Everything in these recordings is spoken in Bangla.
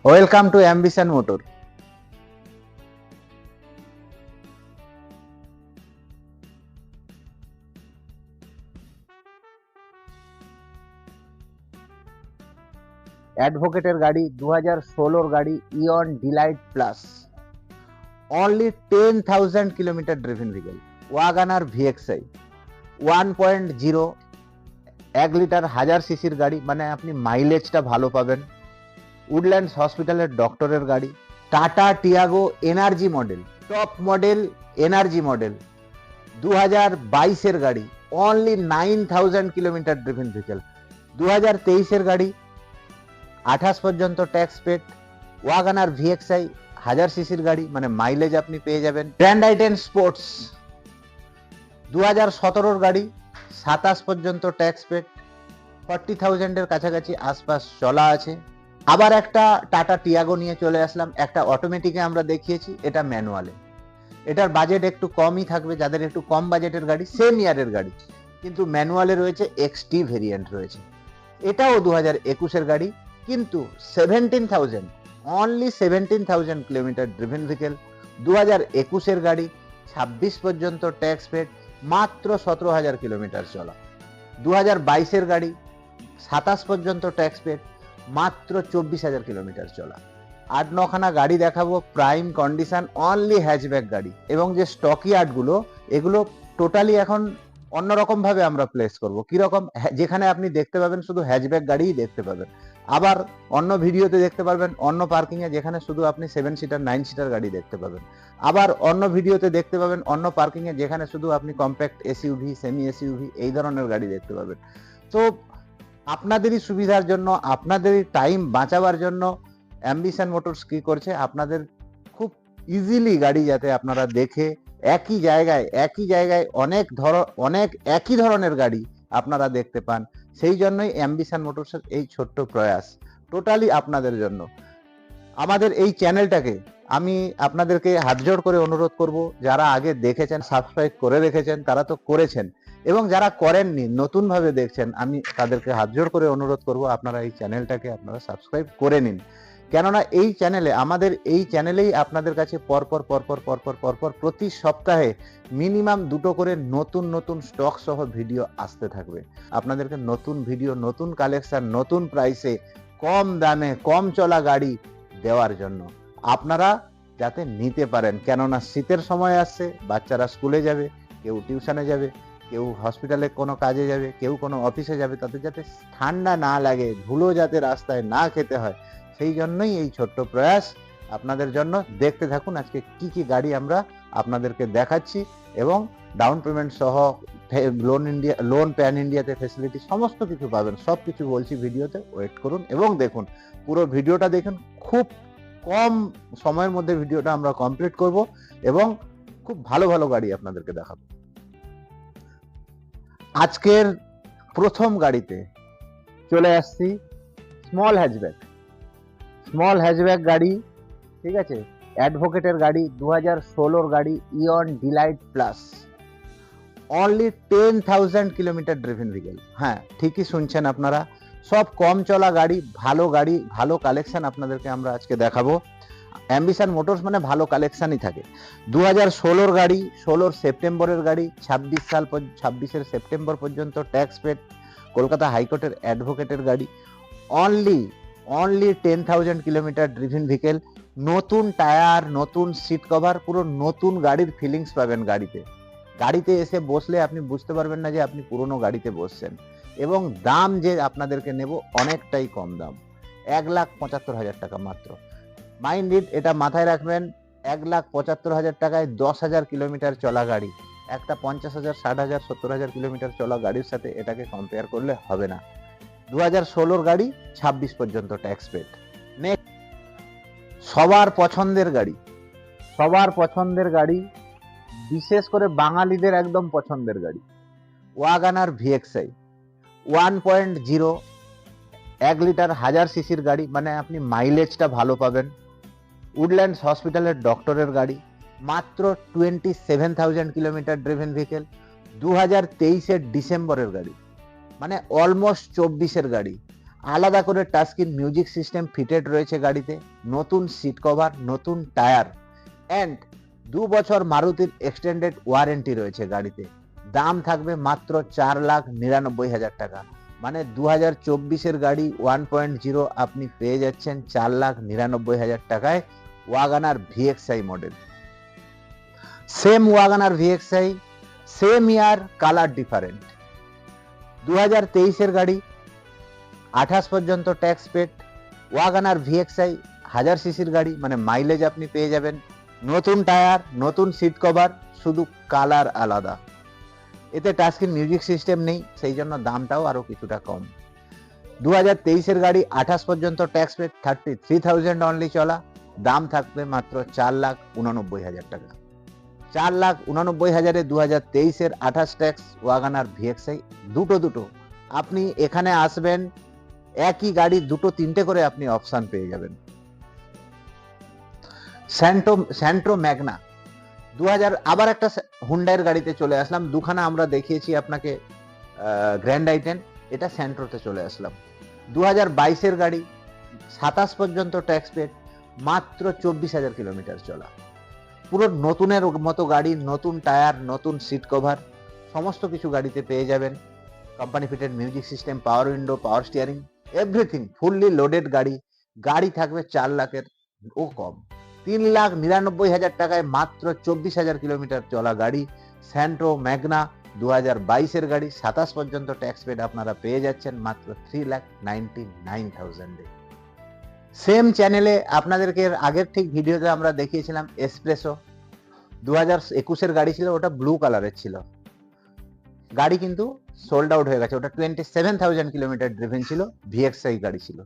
Welcome to ambition motor. অ্যাডভোকেটের গাড়ি 2016 গাড়ি Eon delight plus, only 10,000 kilometre driven vehicle. WagonR VXI 1.0 1 litre 1000 সিসির গাড়ি, মানে আপনি মাইলেজটা ভালো পাবেন। উডল্যান্ডস হসপিটালের ডক্টরের গাড়ি। Tata Tiago energy model, top model energy model 2022-এর গাড়ি, অনলি 9,000 কিলোমিটার ড্রিভেন ভেহিকল। 2023-এর গাড়ি, 28 পর্যন্ত ট্যাক্স পেড। ওয়াগানার ভিএক্সআই 1000 সিসির গাড়ি, মানে মাইলেজ আপনি পেয়ে যাবেন। গ্র্যান্ড আইটেন স্পোর্টস 2017-র গাড়ি, 27 পর্যন্ত ট্যাক্স পেড, 40,000-এর কাছাকাছি আশপাশ চলা আছে। আবার একটা টাটা টিয়াগো নিয়ে চলে আসলাম। একটা অটোমেটিকে আমরা দেখিয়েছি, এটা ম্যানুয়ালে। এটার বাজেট একটু কমই থাকবে, যাদের একটু কম বাজেটের গাড়ি, সেম ইয়ারের গাড়ি, কিন্তু ম্যানুয়ালে রয়েছে, এক্সটি ভেরিয়েন্ট রয়েছে। এটাও 2021-এর গাড়ি, কিন্তু 17,000, অনলি 17,000 কিলোমিটার ড্রিভেন ভেহিকল। 2021-এর গাড়ি, 26 পর্যন্ত ট্যাক্স পেড, মাত্র 17,000 কিলোমিটার চলা। 2022-এর গাড়ি, 27 পর্যন্ত ট্যাক্স পেড, মাত্র 24,000 কিলোমিটার চলা। 8-9খানা গাড়ি দেখাবো, প্রাইম কন্ডিশন, অনলি হ্যাচব্যাক গাড়ি। এবং যে স্টকি আর্টগুলো, এগুলো টোটালি এখন অন্যরকম ভাবে আমরা প্লেস করব। কিরকম? যেখানে আপনি দেখতে পাবেন শুধু হ্যাচব্যাক গাড়িই দেখতে পাবেন। আবার অন্য ভিডিওতে দেখতে পারবেন অন্য পার্কিংয়ে, যেখানে শুধু আপনি 7 সিটার 9 সিটার গাড়ি দেখতে পাবেন। আবার অন্য ভিডিওতে দেখতে পাবেন অন্য পার্কিংয়ে, যেখানে শুধু আপনি কম্প্যাক্ট এসইউভি, সেমি এসইউভি এই ধরনের গাড়ি দেখতে পাবেন। তো আপনাদেরই সুবিধার জন্য, আপনাদেরই টাইম বাঁচাবার জন্য অ্যাম্বিশন মোটরস কি করছে, আপনাদের খুব ইজিলি গাড়ি যাতে আপনারা দেখে একই জায়গায় অনেক একই ধরনের গাড়ি আপনারা দেখতে পান, সেই জন্যই অ্যাম্বিশন মোটরসের এই ছোট্ট প্রয়াস, টোটালি আপনাদের জন্য। আমাদের এই চ্যানেলটাকে আমি আপনাদেরকে হাতজোড় করে অনুরোধ করব, যারা আগে দেখেছেন, সাবস্ক্রাইব করে রেখেছেন, তারা তো করেছেন, এবং যারা করেননি, নতুন ভাবে দেখছেন, আমি তাদেরকে হাতজোড় করে অনুরোধ করব, আপনারা এই চ্যানেলটাকে আপনারা সাবস্ক্রাইব করে নিন। কেননা এই চ্যানেলে, আমাদের এই চ্যানেলেই আপনাদের কাছে পরপর প্রতি সপ্তাহে মিনিমাম 2টো করে নতুন স্টক সহ ভিডিও আসতে থাকবে। আপনাদেরকে নতুন ভিডিও, নতুন কালেকশন, নতুন প্রাইসে, কম দামে, কম চলা গাড়ি দেওয়ার জন্য, আপনারা যাতে নিতে পারেন। কেননা শীতের সময় আসছে, বাচ্চারা স্কুলে যাবে, কেউ টিউশনে যাবে, কেউ হসপিটালে কোনো কাজে যাবে, কেউ কোনো অফিসে যাবে, তাদের যাতে ঠান্ডা না লাগে, ধুলো যাতে রাস্তায় না খেতে হয়, সেই জন্যই এই ছোট্ট প্রয়াস আপনাদের জন্য। দেখতে থাকুন আজকে কি গাড়ি আমরা আপনাদেরকে দেখাচ্ছি, এবং ডাউন পেমেন্ট সহ লোন প্যান ইন্ডিয়াতে ফেসিলিটি সমস্ত কিছু পাবেন। সব কিছু বলছি ভিডিওতে, ওয়েট করুন এবং দেখুন, পুরো ভিডিওটা দেখুন। খুব কম সময়ের মধ্যে ভিডিওটা আমরা কমপ্লিট করব এবং খুব ভালো গাড়ি আপনাদেরকে দেখাবো। আজকের প্রথম গাড়িতে চলে আসছি, স্মল হ্যাচব্যাক গাড়ি, ঠিক আছে। অ্যাডভোকেটের গাড়ি, 2016 গাড়ি Eon delight plus, only 10,000 kilometre driven vehicle. হ্যাঁ, ঠিকই শুনছেন আপনারা, সব কম চলা গাড়ি, ভালো কালেকশন আপনাদেরকে আমরা আজকে দেখাবো। অ্যাম্বিশন মোটরস মানে ভালো কালেকশনই থাকে। 2016 গাড়ি, 16 সেপ্টেম্বরের গাড়ি, 26-এর সেপ্টেম্বর পর্যন্ত ট্যাক্স পেড, কলকাতা হাইকোর্টের অ্যাডভোকেটের গাড়ি, অনলি 10,000 কিলোমিটার ড্রিভেন ভেহিকল। নতুন টায়ার, নতুন সিট কভার, পুরো নতুন গাড়ির ফিলিংস পাবেন গাড়িতে এসে বসলে আপনি বুঝতে পারবেন না যে আপনি পুরনো গাড়িতে বসছেন। এবং দাম যে আপনাদেরকে নেব, অনেকটাই কম দাম, 1,75,000 টাকা মাত্র। মাইন্ড ইট, এটা মাথায় রাখবেন, 1,75,000 টাকায় 10,000 কিলোমিটার চলা গাড়ি, একটা 50,000, 60,000, 70,000 কিলোমিটার চলা গাড়ির সাথে এটাকে কম্পেয়ার করলে হবে না। 2016 গাড়ি, 26 পর্যন্ত ট্যাক্স পেড। নেক্সট, সবার পছন্দের গাড়ি, বিশেষ করে বাঙালিদের একদম পছন্দের গাড়ি, ওয়াগানার ভিএক্সআই 1.0 1 লিটার 1000 সিসির গাড়ি, মানে আপনি মাইলেজটা ভালো পাবেন। উডল্যান্ডস হসপিটালের ডক্টরের গাড়ি, মাত্র 27,000 কিলোমিটার ড্রিভেন ভেহিকল। 2023-এর ডিসেম্বরের গাড়ি, মানে অলমোস্ট 24-এর গাড়ি। আলাদা করে touch screen music system fitted রয়েছে গাড়িতে, নতুন সিট কভার, নতুন টায়ার অ্যান্ড 2 বছর মারুতির এক্সটেন্ডেড ওয়ারেন্টি রয়েছে গাড়িতে। দাম থাকবে মাত্র 4,99,000 টাকা, মানে 2024-এর গাড়ি 1.0 আপনি পেয়ে যাচ্ছেন 4,99,000 টাকায় WagonR VXI model. Same WagonR VXI, same year, colour different. 2023-এর গাড়ি, 28 পর্যন্ত ট্যাক্স পেড, ওয়াগনার ভিএক্সআই 1000 সিসির গাড়ি, মানে মাইলেজ আপনি পেয়ে যাবেন, নতুন টায়ার, নতুন সিট কভার, শুধু কালার আলাদা। এতে টাচস্ক্রিন মিউজিক সিস্টেম নেই, সেই জন্য দামটাও আরো কিছুটা কম। 2023-এর গাড়ি, 28 পর্যন্ত ট্যাক্স পেড, 33,000 অনলি চলা, দাম থাকবে মাত্র 4,89,000 টাকা। 4,89,000-এ 2023-এর 28 ট্যাক্স ওয়াগনার ভিএক্সআই দুটো আপনি এখানে আসবেন, একই গাড়ি দুটো তিনটে করে আপনি অপশন পেয়ে যাবেন। স্যান্ট্রো ম্যাগনা 2000, আবার একটা হুন্ডাইয়ের গাড়িতে চলে আসলাম। দুখানা আমরা দেখিয়েছি আপনাকে গ্র্যান্ড আইটেন, এটা স্যান্ট্রোতে চলে আসলাম। 2022-এর গাড়ি, 27 পর্যন্ত ট্যাক্স পেড, মাত্র 24,000 কিলোমিটার চলা, পুরো নতুনের মতো গাড়ি, নতুন টায়ার, নতুন সিট কভার, সমস্ত কিছু গাড়িতে পেয়ে যাবেন। কোম্পানি ফিটেড মিউজিক সিস্টেম, পাওয়ার window, power steering, everything fully loaded গাড়ি। গাড়ি থাকবে 4 লাখের ও কম, 3,99,000 টাকায় মাত্র 24,000 কিলোমিটার চলা গাড়ি স্যান্ট্রো ম্যাগনা 2022-এর গাড়ি, 27 পর্যন্ত ট্যাক্স পেড আপনারা পেয়ে যাচ্ছেন মাত্র 3,99,000-এ। সেম চ্যানেলে আপনাদেরকে আগের ঠিক ভিডিওতে আমরা দেখিয়েছিলাম এসপ্রেসো, 2021-এর গাড়ি ছিল, ওটা ব্লু কালারের ছিল গাড়ি, কিন্তু সোল্ড আউট হয়ে গেছে। ওটা 27,000 কিলোমিটার ড্রিভেন ছিল, ভিএক্সআই গাড়ি ছিল।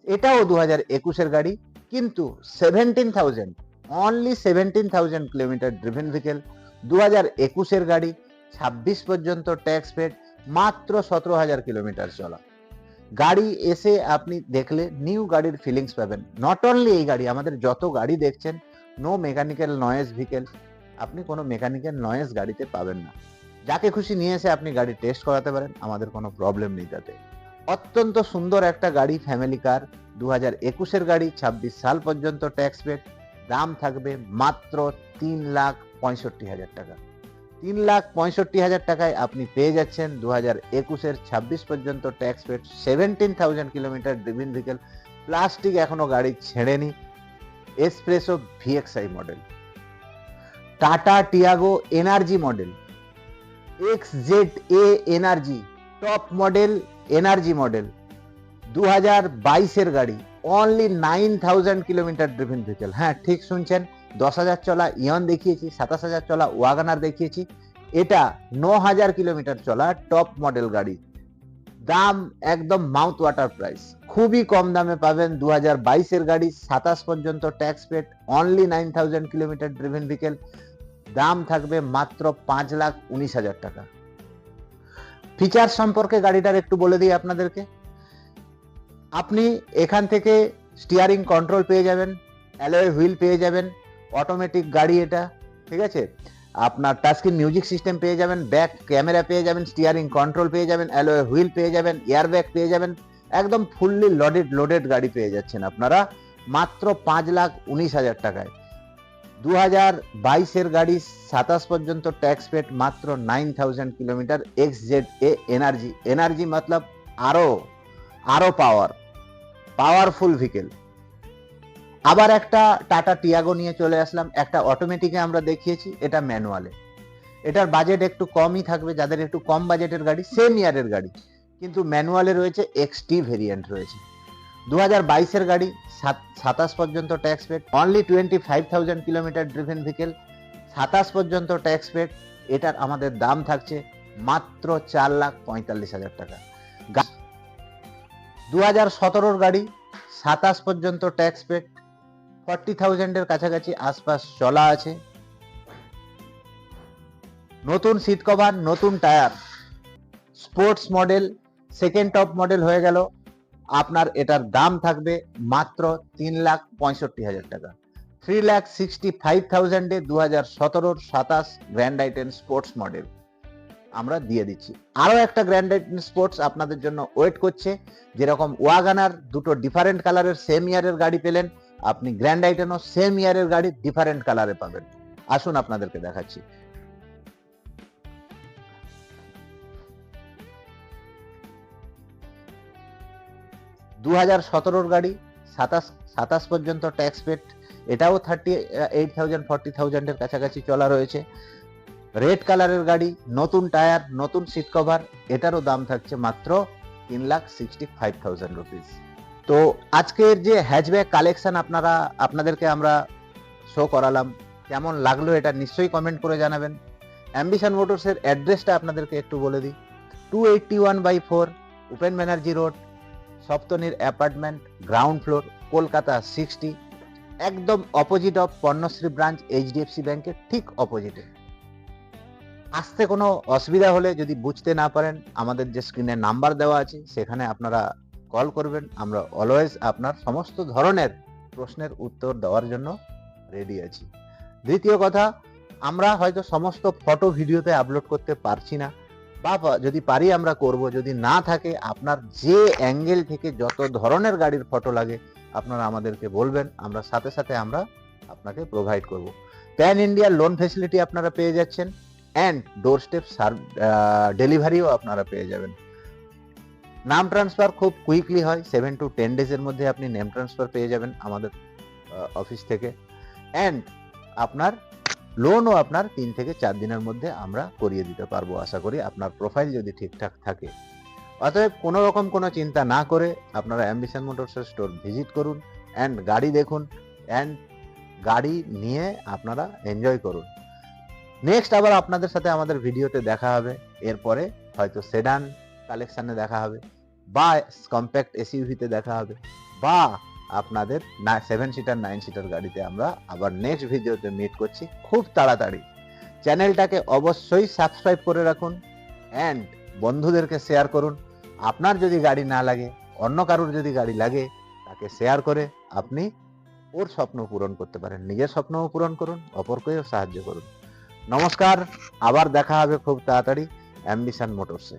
এটাও 2021-এর গাড়ি, কিন্তু 17,000, অনলি 17,000 কিলোমিটার ড্রিভেন ভেহিকেল, 2021-এর গাড়ি, 26 পর্যন্ত ট্যাক্স পেড, মাত্র 17,000 কিলোমিটার চলা গাড়ি। এসে আপনি দেখলে নিউ গাড়ির ফিলিংস পাবেন। নট অনলি এই গাড়ি, আমাদের যত গাড়ি দেখছেন, নো মেকানিক্যাল নয়েজ ভেহিকেল, আপনি কোনো মেকানিক্যাল নয়েজ গাড়িতে পাবেন না। যাকে খুশি নিয়ে এসে আপনি গাড়ি টেস্ট করাতে পারেন, আমাদের কোনো প্রবলেম নেই তাতে। অত্যন্ত সুন্দর একটা গাড়ি, ফ্যামিলি কার, 2021-এর গাড়ি, 26 সাল পর্যন্ত ট্যাক্স পেড, দাম থাকবে মাত্র 3,65,000 টাকা। 3,65,000 টাকায় আপনি পেয়ে যাচ্ছেন 2021-এর 26 পর্যন্ত tax paid, 17,000 kilometre driven vehicle, plastic এখনো গাড়ি ছেড়েনি, S Presso VXI model. Tata Tiago energy model, XZA energy, top model energy model, 2022-এর গাড়ি, অনলি 9,000 কিলোমিটার ড্রিভেন ভেহিকেল। হ্যাঁ, ঠিক শুনছেন, 10,000 চলা ইয়ন দেখিয়েছি, 27,000 চলা ওয়াগনার দেখিয়েছি, এটা 9,000 কিলোমিটার চলা টপ মডেল গাড়ি। দাম একদম মাউথ ওয়াটার প্রাইস, খুবই কম দামে পাবেন। 2022-এর গাড়ি, 27 পর্যন্ত tax paid, only 9,000 kilometre driven vehicle, দাম থাকবে মাত্র 5,19,000 টাকা। ফিচার সম্পর্কে গাড়িটার একটু বলে দিই আপনাদেরকে। আপনি এখান থেকে স্টিয়ারিং কন্ট্রোল পেয়ে যাবেন, অ্যালয় হুইল পেয়ে যাবেন, অটোমেটিক গাড়ি এটা, ঠিক আছে। আপনার টাচস্ক্রিন মিউজিক সিস্টেম পেয়ে যাবেন, ব্যাক ক্যামেরা পেয়ে যাবেন, স্টিয়ারিং কন্ট্রোল পেয়ে যাবেন, অ্যালয় হুইল পেয়ে যাবেন, এয়ারব্যাগ পেয়ে যাবেন, একদম ফুললি লোডেড গাড়ি পেয়ে যাচ্ছেন আপনারা মাত্র 5,19,000 টাকায়। 2022-এর গাড়ি, 27 পর্যন্ত ট্যাক্স পেড, মাত্র 9,000 কিলোমিটার, XZA এনার্জি। এনার্জি মতলব আরো পাওয়ারফুল ভেহিকেল। আবার একটা টাটা টিয়াগো নিয়ে চলে আসলাম, একটা অটোমেটিকে আমরা দেখিয়েছি, এটা ম্যানুয়ালে। এটার বাজেট একটু কমই থাকবে, যাদের একটু কম বাজেটের গাড়ি, সেম ইয়ারের গাড়ি, কিন্তু ম্যানুয়ালে রয়েছে, XT ভেরিয়েন্ট রয়েছে। 2022-এর গাড়ি, 27 পর্যন্ত tax paid, only 25,000 kilometre driven vehicle, 27 পর্যন্ত ট্যাক্স পেড, এটার আমাদের দাম থাকছে মাত্র 4,45,000 টাকা। 2017-র গাড়ি, 27 পর্যন্ত ট্যাক্স পেড, 40,000-এর কাছাকাছি আশপাশ চলা আছে, নতুন সিট কভার, নতুন tyre, sports model, second top model হয়ে গেল। আপনার এটার দাম থাকবে মাত্র 3,65,000 টাকা। 3,65,000-এ 2017-র 27 গ্র্যান্ড আইটেন স্পোর্টস মডেল। আমরা দিয়ে দিচ্ছি। আরো একটা গ্র্যান্ড আইটেন স্পোর্টস আপনাদের জন্য ওয়েট করছে। যেরকম ওয়াগানার দুটো ডিফারেন্ট কালারের সেম ইয়ারের গাড়ি পেলেন, আপনি গ্র্যান্ড আইটেনও সেম ইয়ারের গাড়ি ডিফারেন্ট কালারে পাবেন। আসুন আপনাদেরকে দেখাচ্ছি। দু 2017 গাড়ি, 27 পর্যন্ত ট্যাক্স পেড, এটাও 38,000 40,000 এর কাছাকাছি চলা রয়েছে। রেড কালারের গাড়ি, নতুন টায়ার, নতুন সিট কভার, এটারও দাম থাকছে মাত্র 3,65,000 রুপিস। তো আজকের যে হ্যাচব্যাক কালেকশন আপনাদেরকে আমরা শো করালাম, কেমন লাগলো এটা নিশ্চয়ই কমেন্ট করে জানাবেন। অ্যাম্বিশন মোটরসের অ্যাড্রেসটা আপনাদেরকে একটু বলে দিই। 281/4 Upen Banerjee road, Saptanir apartment, ground floor, Kolkata 60, একদম opposite of Panyashree branch, HDFC ব্যাংকের ঠিক অপোজিটে। আসতে কোনো অসুবিধা হলে, যদি বুঝতে না পারেন, আমাদের যে স্ক্রিনে নাম্বার দেওয়া আছে সেখানে আপনারা কল করবেন। আমরা অলওয়েজ আপনার সমস্ত ধরনের প্রশ্নের উত্তর দেওয়ার জন্য রেডি আছি। দ্বিতীয় কথা, আমরা হয়তো সমস্ত ফটো ভিডিওতে আপলোড করতে পারছি না, বা যদি পারি আমরা করব। যদি না থাকে, আপনার যে অ্যাঙ্গেল থেকে যত ধরনের গাড়ির ফটো লাগে আপনারা আমাদেরকে বলবেন, আমরা সাথে সাথে আমরা আপনাকে প্রোভাইড করব। প্যান ইন্ডিয়া লোন ফেসিলিটি আপনারা পেয়ে যাচ্ছেন, অ্যান্ড ডোর স্টেপ ডেলিভারিও আপনারা পেয়ে যাবেন। নাম ট্রান্সফার খুব কুইকলি হয়, 7 to 10 ডেজের মধ্যে আপনি নেম ট্রান্সফার পেয়ে যাবেন আমাদের অফিস থেকে। অ্যান্ড আপনার লোনও আপনার 3 থেকে 4 দিনের মধ্যে আমরা করিয়ে দিতে পারবো, আশা করি, আপনার প্রোফাইল যদি ঠিকঠাক থাকে। অতএব কোনো রকম কোনো চিন্তা না করে আপনারা অ্যাম্বিশন মোটরসের স্টোর ভিজিট করুন, অ্যান্ড গাড়ি দেখুন, অ্যান্ড গাড়ি নিয়ে আপনারা এনজয় করুন। নেক্সট আবার আপনাদের সাথে আমাদের ভিডিওতে দেখা হবে। এরপরে হয়তো সেডান কালেকশনে দেখা হবে, বা কম্প্যাক্ট এসইউভিতে দেখা হবে, বা আপনাদের 7 সিটার 9 সিটার গাড়িতে আমরা আবার নেক্সট ভিডিওতে মিট করছি খুব তাড়াতাড়ি। চ্যানেলটাকে অবশ্যই সাবস্ক্রাইব করে রাখুন, অ্যান্ড বন্ধুদেরকে শেয়ার করুন। আপনার যদি গাড়ি না লাগে, অন্য কারোর যদি গাড়ি লাগে, তাকে শেয়ার করে আপনি ওর স্বপ্ন পূরণ করতে পারেন। নিজের স্বপ্নও পূরণ করুন, অপরকেও সাহায্য করুন। নমস্কার, আবার দেখা হবে খুব তাড়াতাড়ি অ্যাম্বিশন মোটরসে।